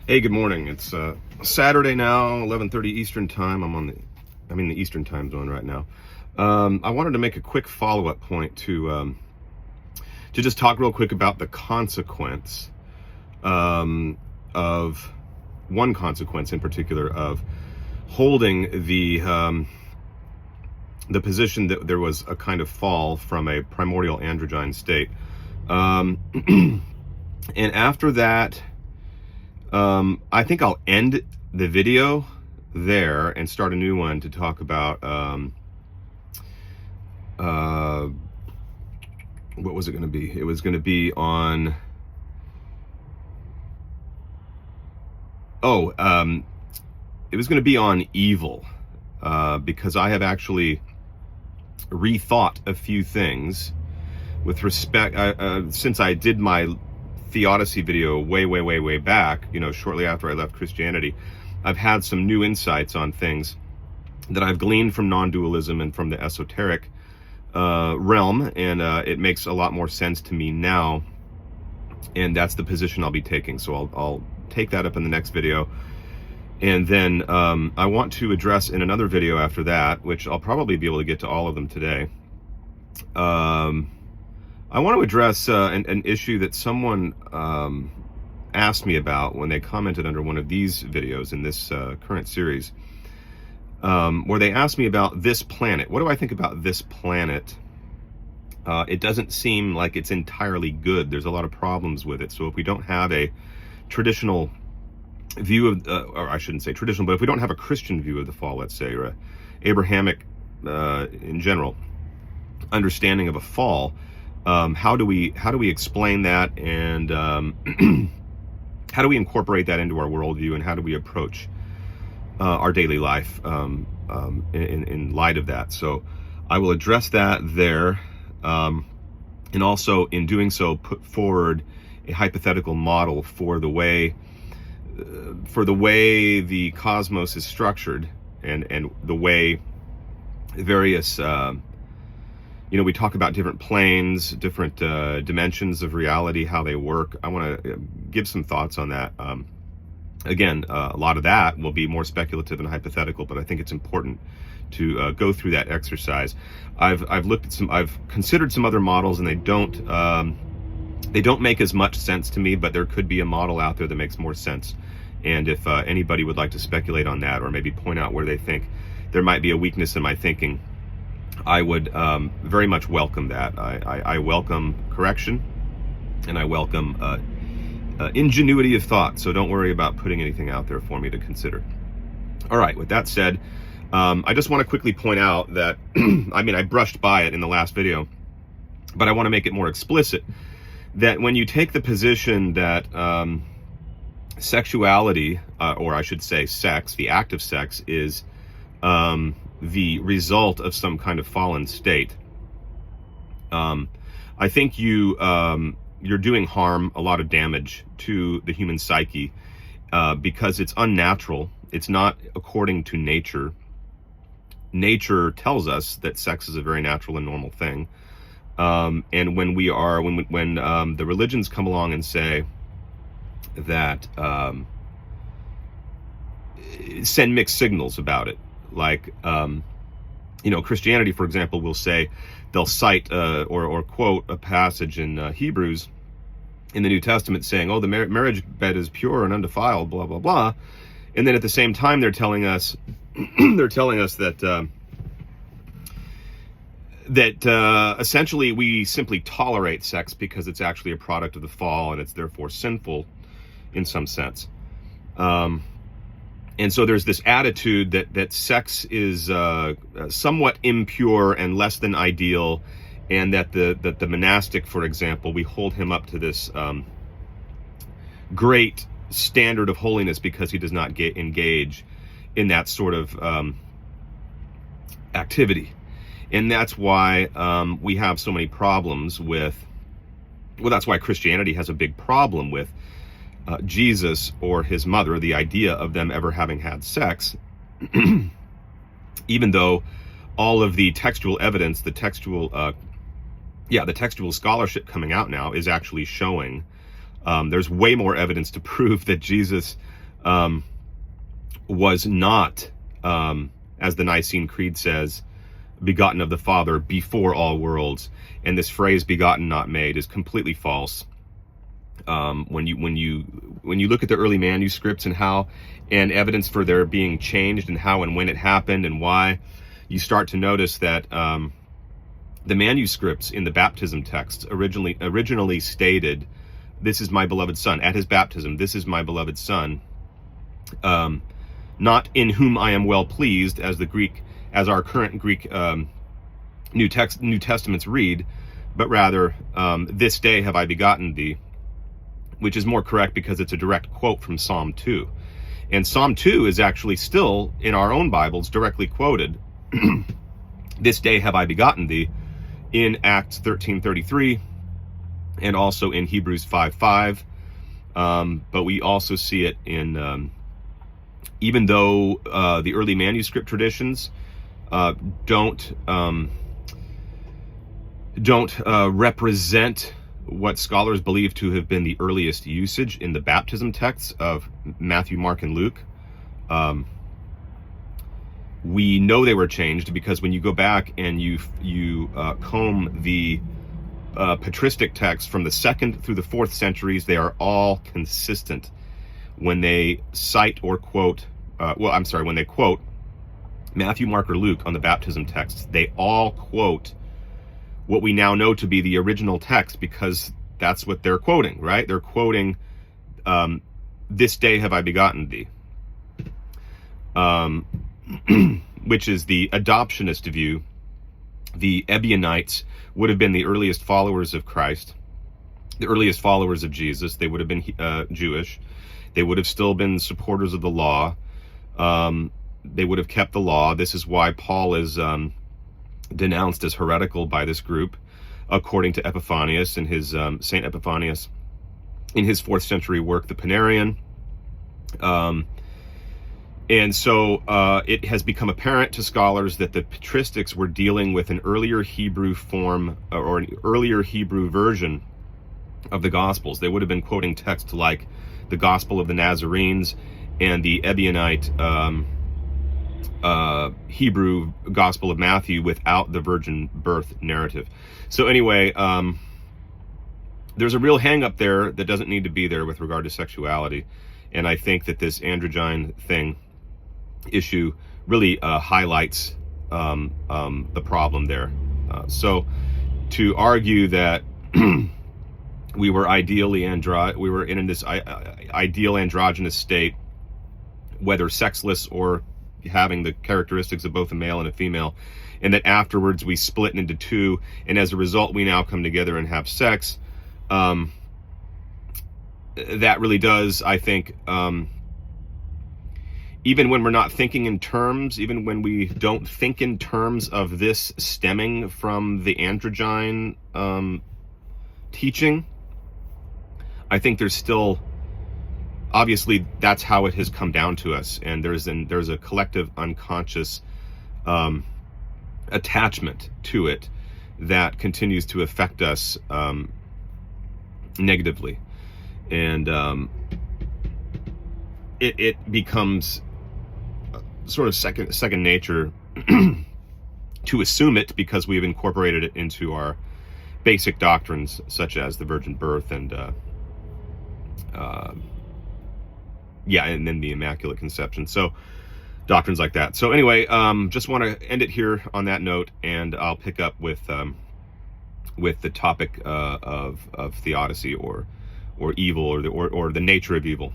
Hey, good morning. It's Saturday now, 11:30 Eastern time. I'm in the Eastern time zone right now. I wanted to make a quick follow-up point to just talk real quick about the consequence of one consequence in particular of holding the position that there was a kind of fall from a primordial androgyne state, and after that. I think I'll end the video there and start a new one to talk about, what was it going to be? It was going to be on, it was going to be on evil, because I have actually rethought a few things with respect, since I did my Theology video way back, shortly after I left Christianity. I've had some new insights on things that I've gleaned from non-dualism and from the esoteric realm, and it makes a lot more sense to me now, and that's the position I'll be taking. So I'll take that up in the next video, and then I want to address in another video after that, which I'll probably be able to get to all of them today. I want to address an issue that someone asked me about when they commented under one of these videos in this current series, where they asked me about this planet. What do I think about this planet? It doesn't seem like it's entirely good. There's a lot of problems with it. So if we don't have a traditional view of, or I shouldn't say traditional, but if we don't have a Christian view of the fall, let's say, or a Abrahamic, in general, understanding of a fall, how do we explain that, and how do we incorporate that into our worldview, and how do we approach our daily life in light of that? So I will address that there, and also in doing so put forward a hypothetical model for the way the cosmos is structured, and the way various we talk about different planes, different dimensions of reality, how they work. I want to give some thoughts on that. Again, a lot of that will be more speculative and hypothetical, but I think it's important to go through that exercise. I've considered some other models, and they don't make as much sense to me, but there could be a model out there that makes more sense. And if anybody would like to speculate on that, or maybe point out where they think there might be a weakness in my thinking, I would very much welcome that. I welcome correction, and I welcome ingenuity of thought, so don't worry about putting anything out there for me to consider. All right, with that said, I just want to quickly point out that, I brushed by it in the last video, but I want to make it more explicit, that when you take the position that sexuality, or I should say sex, the act of sex, is the result of some kind of fallen state, I think you're doing harm, a lot of damage to the human psyche, because it's unnatural. It's not according to nature. Nature tells us that sex is a very natural and normal thing, and when the religions come along and say that, send mixed signals about it, like Christianity, for example, will say, they'll cite or quote a passage in Hebrews in the New Testament saying, oh, the marriage bed is pure and undefiled, blah blah blah, and then at the same time they're telling us that essentially we simply tolerate sex because it's actually a product of the fall, and it's therefore sinful in some sense. And so there's this attitude that sex is somewhat impure and less than ideal, and that the monastic, for example, we hold him up to this great standard of holiness because he does not engage in that sort of activity. And that's why we have so many problems with, that's why Christianity has a big problem with Jesus or his mother, the idea of them ever having had sex, even though all of the textual evidence, the textual scholarship coming out now is actually showing there's way more evidence to prove that Jesus was not, as the Nicene Creed says, begotten of the Father before all worlds. And this phrase "begotten, not made" is completely false. When you look at the early manuscripts and evidence for their being changed and how and when it happened and why, you start to notice that the manuscripts in the baptism texts originally stated, "This is my beloved Son," at his baptism, "This is my beloved Son," not "in whom I am well pleased," as our current Greek New Testaments read, but rather, "This day have I begotten thee," which is more correct because it's a direct quote from Psalm 2. And Psalm 2 is actually still in our own Bibles directly quoted, "This day have I begotten thee," in Acts 13:33 and also in Hebrews 5:5. But we also see it in, even though the early manuscript traditions don't represent what scholars believe to have been the earliest usage in the baptism texts of Matthew, Mark, and Luke. We know they were changed because when you go back and you comb the patristic texts from the 2nd through the 4th centuries, they are all consistent when they cite or quote, when they quote Matthew, Mark, or Luke on the baptism texts. They all quote what we now know to be the original text because that's what they're quoting, right? They're quoting, "This day have I begotten thee," which is the adoptionist view. The Ebionites would have been the earliest followers of Christ, the earliest followers of Jesus. They would have been Jewish. They would have still been supporters of the law. They would have kept the law. This is why Paul is denounced as heretical by this group, according to Epiphanius in his Saint Epiphanius in his 4th century work, the Panarion. And so it has become apparent to scholars that the patristics were dealing with an earlier Hebrew form or an earlier Hebrew version of the Gospels. They would have been quoting texts like the Gospel of the Nazarenes and the Ebionite Hebrew Gospel of Matthew without the virgin birth narrative. So anyway, there's a real hang up there that doesn't need to be there with regard to sexuality. And I think that this androgyne issue really highlights the problem there. So to argue that we were in this ideal androgynous state, whether sexless or having the characteristics of both a male and a female, and that afterwards we split into two, and as a result we now come together and have sex, that really does, I think, even when we're not thinking in terms, even when we don't think in terms of this stemming from the androgyne teaching, I think there's still, obviously that's how it has come down to us, and there's a collective unconscious attachment to it that continues to affect us negatively, and it becomes sort of second nature to assume it because we've incorporated it into our basic doctrines, such as the virgin birth and and then the Immaculate Conception. So doctrines like that. So anyway, just want to end it here on that note, and I'll pick up with the topic of theodicy or evil or the nature of evil.